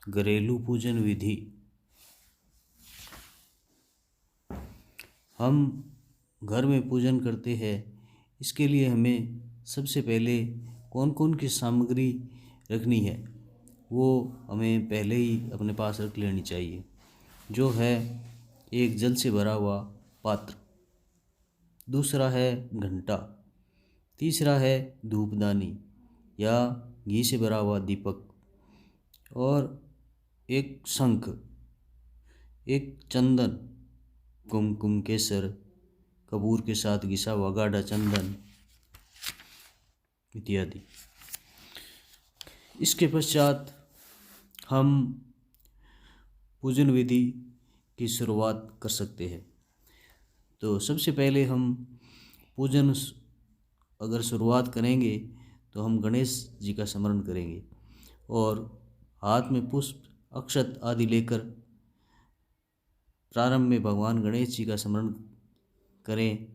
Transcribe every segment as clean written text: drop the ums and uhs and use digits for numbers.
घरेलू पूजन विधि। हम घर में पूजन करते हैं, इसके लिए हमें सबसे पहले कौन कौन की सामग्री रखनी है वो हमें पहले ही अपने पास रख लेनी चाहिए। जो है एक जल से भरा हुआ पात्र, दूसरा है घंटा, तीसरा है धूपदानी या घी से भरा हुआ दीपक, और एक शंख, एक चंदन, कुमकुम, केसर, कपूर के साथ घिसा हुआ गाढ़ा चंदन इत्यादि। इसके पश्चात हम पूजन विधि की शुरुआत कर सकते हैं। तो सबसे पहले हम पूजन अगर शुरुआत करेंगे तो हम गणेश जी का स्मरण करेंगे और हाथ में पुष्प, अक्षत आदि लेकर प्रारंभ में भगवान गणेश जी का स्मरण करें।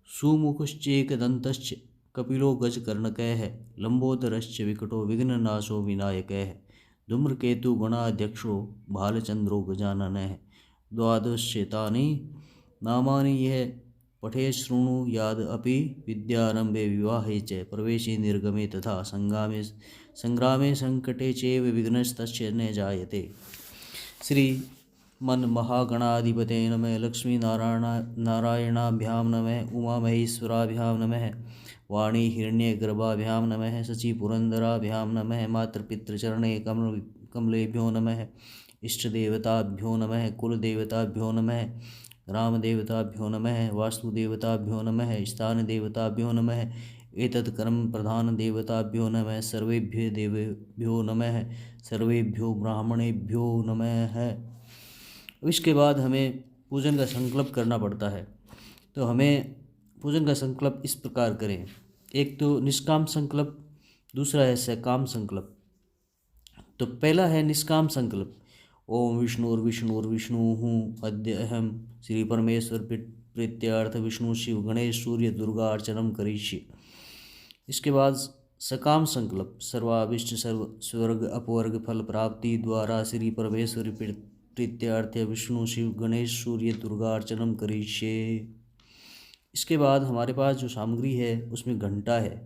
सुमुखश्चेकदन्तश्च कपिलो गजकर्णकः लंबोदरश्च विकटो विघ्ननाशो विनायकः धूम्रकेतु गणाध्यक्षो भालचंद्रो गजाननः द्वादशेतानि नामानि यः पठे शृणु याद अपि विद्यारंभे विवाहे च प्रवेशे निर्गमे तथा संग्रामे संकटे चैव विघ्नस्तस्य न जायते। श्री मन महागणाधिपते नमः। लक्ष्मी नारायणाभ्यां नमः। उमा महेश्वराभ्यां नमः। वाणी हिरण्यगर्भाभ्यां नमः। शचि पुरंदराभ्यां नमः। मातृपितृचरणे कमलेभ्यो नमः। इष्टदेवताभ्यो नमः। कुलदेवताभ्यो नमः। ग्रामदेवताभ्यो नमः। वास्तुदेवताभ्यो नमः। स्थानदेवताभ्यो नमः। एतत् कर्म प्रधान देवताभ्यो नमः। सर्वेभ्यो देवेभ्यो नमः। सर्वेभ्यो ब्राह्मणेभ्यो नमः। इसके बाद हमें पूजन का संकल्प करना पड़ता है। तो हमें पूजन का संकल्प इस प्रकार करें। एक तो निष्काम संकल्प, दूसरा है सकाम संकल्प। तो पहला है निष्काम संकल्प। ओम विष्णुर्विष्णुर्विष्णु अद्य अहम श्री परमेश्वर प्रीत्यार्थ विष्णु शिव गणेश सूर्य दुर्गा अर्चनम करिष्ये। इसके बाद सकाम संकल्प। सर्वाभिष्ट सर्व स्वर्ग अपवर्ग फल प्राप्ति द्वारा श्री परमेश्वर प्रीत्यार्थ विष्णु शिव गणेश सूर्य दुर्गा अर्चनम करिष्ये। इसके बाद हमारे पास जो सामग्री है उसमें घंटा है।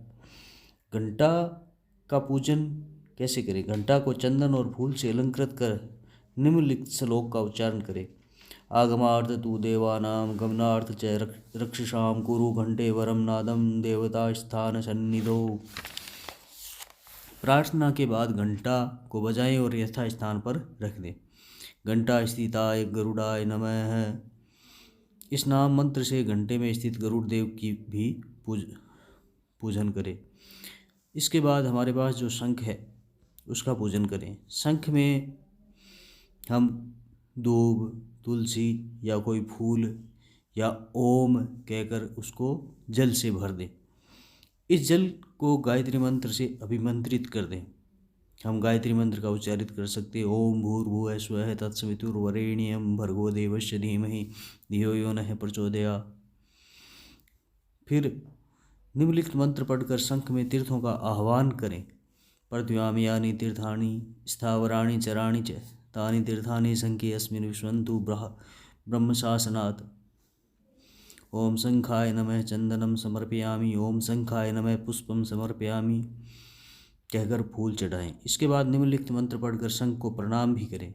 घंटा का पूजन कैसे करें? घंटा को चंदन और फूल से अलंकृत कर निम्नलिखित श्लोक का उच्चारण करें। आगमार्थ तु देवानां गमनार्थ च रक्षसां कुरु घंटे वरम नादम देवता स्थान सन्निधो। प्रार्थना के बाद घंटा को बजाएं और यथा स्थान पर रख दें। घंटा स्थिताय गरुड़ाय नमः। इस नाम मंत्र से घंटे में स्थित गरुड़ देव की भी पूजन करें। इसके बाद हमारे पास जो शंख है उसका पूजन करें। शंख में हम दूब, तुलसी या कोई फूल या ओम कहकर उसको जल से भर दें। इस जल को गायत्री मंत्र से अभिमंत्रित कर दें। हम गायत्री मंत्र का उच्चारित कर सकते हैं। ओम भूर्भुवः स्वः तत्सवितुर्वरेण्यं भर्गो देवस्य धीमहि धियो यो नः प्रचोदयात्। फिर निम्नलिखित मंत्र पढ़कर शंख में तीर्थों का आह्वान करें। प्रद्यामि यानि तीर्थानि स्थावराणि चराणि च तानि तीर्थानि शंखे अस्मिन् विश्वन्तु ब्रह्मशासनात्। ओम शंखाय नमः चंदनम समर्पयामि। ओम शंखाय नमः पुष्पम समर्पयामि कहकर फूल चढ़ाएं। इसके बाद निम्नलिखित मंत्र पढ़कर शंख को प्रणाम भी करें।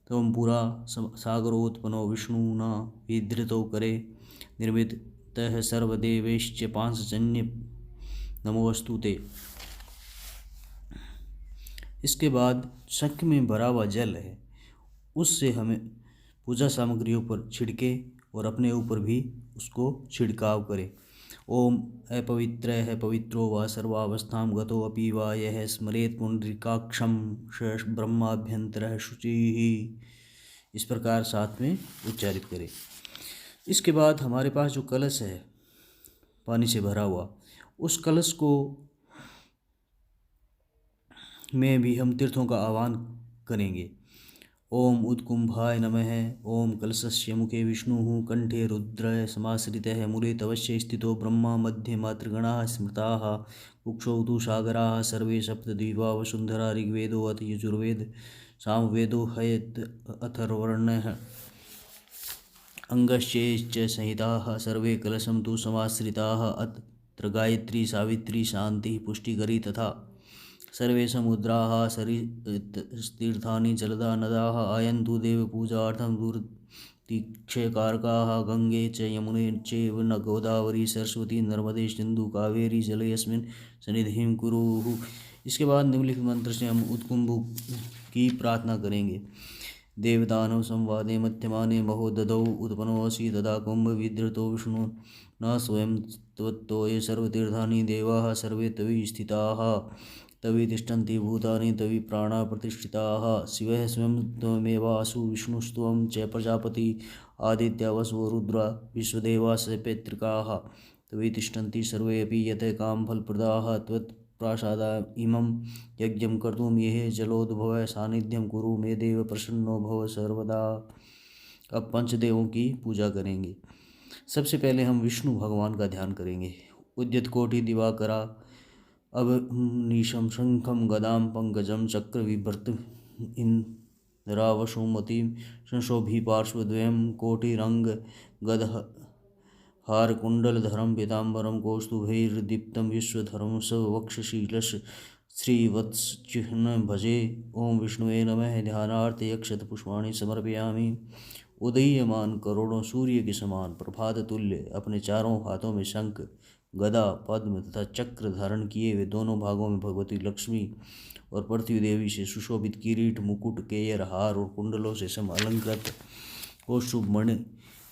तो ओम पूरा सागरोत्पन्नो विष्णुना विधृतो करे निर्मित तः सर्वदेवैश्च पांचजन्य नमोस्तु ते। इसके बाद शंख में भरा हुआ जल है उससे हमें पूजा सामग्रियों पर छिड़के और अपने ऊपर भी उसको छिड़काव करें। ओम अपवित्रः पवित्रो वा सर्वावस्थां गतो अपि वा यः स्मरेत् पुंडरीकाक्षं ब्रह्माभ्यंतरः शुचिः। इस प्रकार साथ में उच्चारित करें। इसके बाद हमारे पास जो कलश है पानी से भरा हुआ, उस कलश को में भी हम तीर्थों का आह्वान करेंगे। ओम उद्कुंभाय नमः। ओम कलशस्य मुखे विष्णुः कंठे रुद्र समाश्रितः मूले तवस्य स्थितो ब्रह्मा मध्ये मातृगणाः स्मृताः कुक्षौ तु सागराः सर्वे सप्तद्वीपा वसुन्धरा ऋग्वेदो अथ यजुर्वेद सामवेदो हयत अथर्वणः अंगश्चैश्च संहिताः सर्वे कलशं तु समाश्रिताः अत्र गायत्री सावित्री शान्तिः पुष्टिकरी तथा सर्वे समुद्राः तीर्थानि जलदा नदाः आयन्तु देवपूजार्थं दूरतीक्षकारकाः गंगे च यमुने चैव न गोदावरी सरस्वती नर्मदे सिंधु कावेरी जले यस्मिन् सन्निधिं कुरुः। इसके बाद निम्नलिखित मंत्र से हम उत्कुंभ की प्रार्थना करेंगे। देवदानव संवादे मध्यमाने महोदधौ उत्पन्नोऽसि तदा कुंभ विधृतो विष्णु न स्वयं त्वत्तो ये सर्वतीर्थानि देवाः सर्वे तवि स्थिताः तवि तिष्ठन्ति भूतानि तवि प्राणा प्रतिष्ठिताः शिवः स्वयं त्वमेवासु विष्णुस्त्वं च प्रजापति आदित्या वसवो रुद्रा विश्वदेवाः पैतृकाः तवि तिष्ठन्ति सर्वेऽपि यत् कामफलप्रदाः त्वत्प्रासादा इमं यज्ञं कर्तुं येह जलोद्भव सानिध्यं कुरु मे देव प्रसन्नो भव सर्वदा। अब पंचदेवों की पूजा करेंगे। सबसे पहले हम विष्णु भगवान का ध्यान करेंगे। उद्यत कोटि दिवाकरा अवनीशं शंखं गदां पंकजं चक्र विभ्रत इंद्रावसुमतीं संशोभि पार्श्वद्वयं कोटिरंग गदहारकुण्डलधरं पीताम्बरं कौस्तुभैर्दीप्तं विश्वधरं सवक्षशीलश श्रीवत्सचिह्न भजे। ओम विष्णुवे नमः। ध्यानार्थ यक्षत पुष्पाणि समर्पयामि। उदीयमान करोड़ों सूर्य के समान प्रभात तुल्य अपने चारों हाथों में शंख गदा पद्म तथा चक्र धारण किए हुए दोनों भागों में भगवती लक्ष्मी और पृथ्वी देवी से सुशोभित किरीट मुकुट केयर हार और कुंडलों से सम अलंकृत कौस्तुभ मणि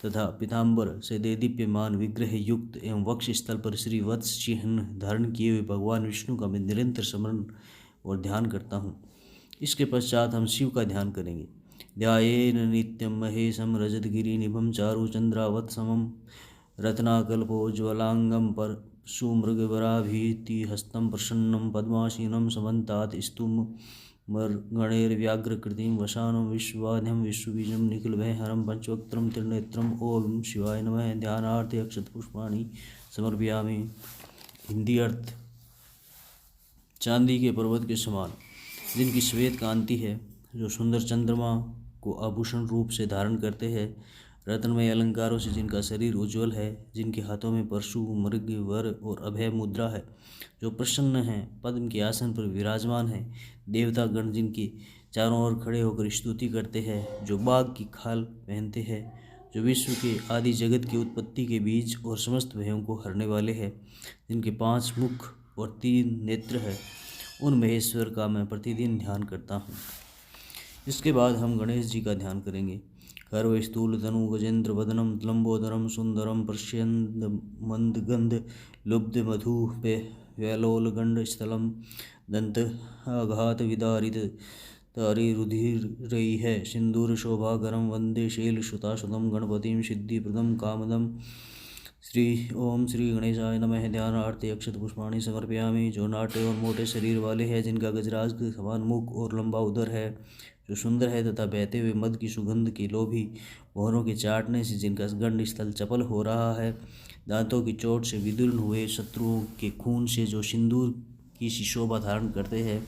तथा पीताम्बर से देदीप्यमान विग्रह युक्त एवं वक्ष स्थल पर श्री वत्स चिह्न धारण किए हुए भगवान विष्णु का मैं निरंतर स्मरण और ध्यान करता हूँ। इसके पश्चात हम शिव का ध्यान करेंगे। ध्यायेन नित्यं महेशं रजतगिरिनिभं चारुचन्द्रावत्समं रत्नाकल्पोज्ज्वलांगं परशुमृगवराभीतिहस्तं प्रसन्नं पद्मासीनं समन्तात् स्तुमर्गणैर्व्याघ्रकृतिं वसानं विश्ववाद्यं विश्वबीजं निखिलभयहरं पंचवक्त्रं त्रिनेत्रम्। ओम शिवाय नमः। ध्यानार्थ अक्षतपुष्पाणि समर्पयामि। हिंदी अर्थ। चांदी के पर्वत के समान जिनकी श्वेत कांति है, जो सुंदर चंद्रमा को आभूषण रूप से धारण करते हैं, रत्नमय अलंकारों से जिनका शरीर उज्ज्वल है, जिनके हाथों में परशु मृग वर और अभय मुद्रा है, जो प्रसन्न हैं, पद्म के आसन पर विराजमान है, देवता गण जिनके चारों ओर खड़े होकर स्तुति करते हैं, जो बाघ की खाल पहनते हैं, जो विश्व के आदि जगत की उत्पत्ति के बीज और समस्त भयों को हरने वाले हैं, जिनके 5 मुख और 3 नेत्र है, उन महेश्वर का मैं प्रतिदिन ध्यान करता हूँ। इसके बाद हम गणेश जी का ध्यान करेंगे। खर्व स्थूल तनु गजेंद्र वदनम लंबोदरम सुंदरम पश्यन्द मंदगंध लुब्ध मधु व्यालोल गंड स्थलम दंत आघात विदारित तारी रुधिर रही है सिंदूर शोभागरम वंदे शैल सुताशुतम गणपतिम सिद्धिप्रदम कामदम। ओम श्री गणेशाय नमः। ध्यानार्थ अक्षत पुष्पाणि समर्पयामि। जो नाटे और मोटे शरीर वाले हैं, जिनका गजराज के समान मुख और लंबा उदर है, जो सुंदर है तथा बहते हुए मद की सुगंध के लोभी मोहरों के चाटने से जिनका गंड स्थल चपल हो रहा है, दांतों की चोट से विदीर्ण हुए शत्रुओं के खून से जो सिंदूर की सी शोभा धारण करते हैं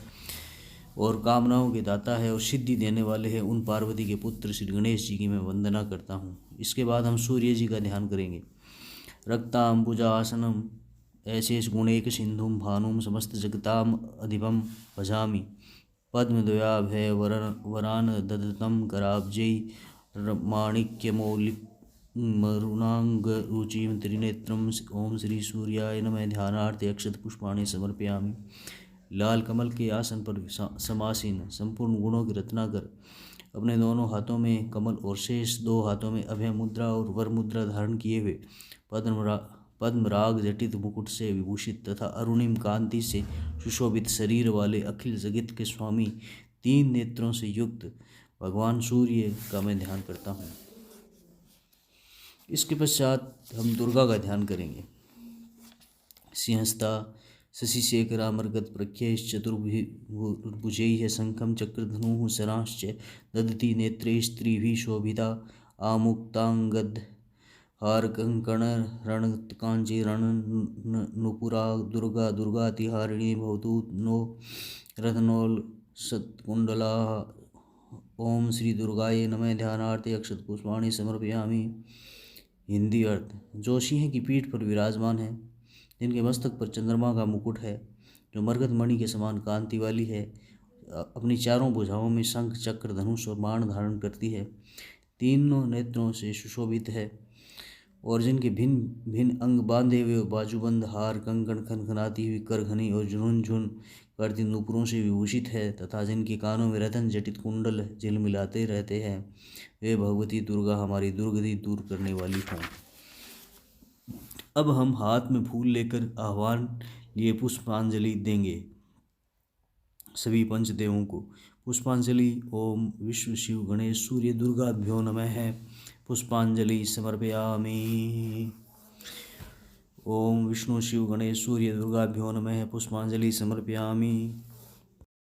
और कामनाओं के दाता है और सिद्धि देने वाले हैं, उन पार्वती के पुत्र श्री गणेश जी की मैं वंदना करता हूँ। इसके बाद हम सूर्य जी का ध्यान करेंगे। रक्तांबुजासनम ऐशेष गुणैक सिंधुम भानुम समस्त जगताम अधिपम भजामि पद्मद्वयाभय वरान ददतं कराब्जै माणिक्यमौलिक मरुणांग रुचिं त्रिनेत्रम। ओम श्री सूर्याय नमः। ध्यानार्थ अक्षत पुष्पाणि समर्पयामि। लाल कमल के आसन पर समासीन संपूर्ण गुणों की रत्नाकर अपने दोनों हाथों में कमल और शेष 2 हाथों में अभय मुद्रा और वर मुद्रा धारण किए हुए पद्मराग जटित मुकुट से विभूषित तथा अरुणिम कांति से सुशोभित शरीर वाले अखिल जगत के स्वामी 3 नेत्रों से युक्त भगवान सूर्य का मैं ध्यान करता हूँ। इसके पश्चात हम दुर्गा का ध्यान करेंगे। सिंहस्था शशिशेखरामर्गत प्रख्यैश्चतुर्भुजैः शङ्खं चक्रधनुः शरांश्च दधति नेत्रैस्त्रिभिः शोभिता आमुक्ताङ्गदहारकङ्कणरणकाञ्चीरणनुपुरा दुर्गा दुर्गातिहारिणी भवतु नो रत्नोल्सत्कुण्डलाः। ओम श्री दुर्गाय नमः। ध्यानार्थे अक्षत पुष्पाणि समर्पयामि। हिंदी अर्थ। जो सिंह की पीठ पर विराजमान है, जिनके मस्तक पर चंद्रमा का मुकुट है, जो मरकत मणि के समान कांति वाली है, अपनी चारों भुजाओं में शंख चक्र धनुष और बाण धारण करती है, तीनों नेत्रों से सुशोभित है और जिनके भिन्न भिन्न अंग बांधे हुए बाजूबंद हार कंकण खनखनाती हुई करघनी और झुनझुन करती नूपुरों से विभूषित है तथा जिनके कानों में रतन जटित कुंडल झिलमिलाते रहते हैं, वे भगवती दुर्गा हमारी दुर्गति दूर करने वाली हैं। अब हम हाथ में फूल लेकर आह्वान लिए पुष्पांजलि देंगे सभी पंचदेवों को। पुष्पांजलि। ओम विष्णु शिव गणेश सूर्य दुर्गाभ्यो नमः। पुष्पांजलि समर्पयामि। ओम विष्णु शिव गणेश सूर्य दुर्गाभ्यो नमः। पुष्पांजलि समर्पयामि।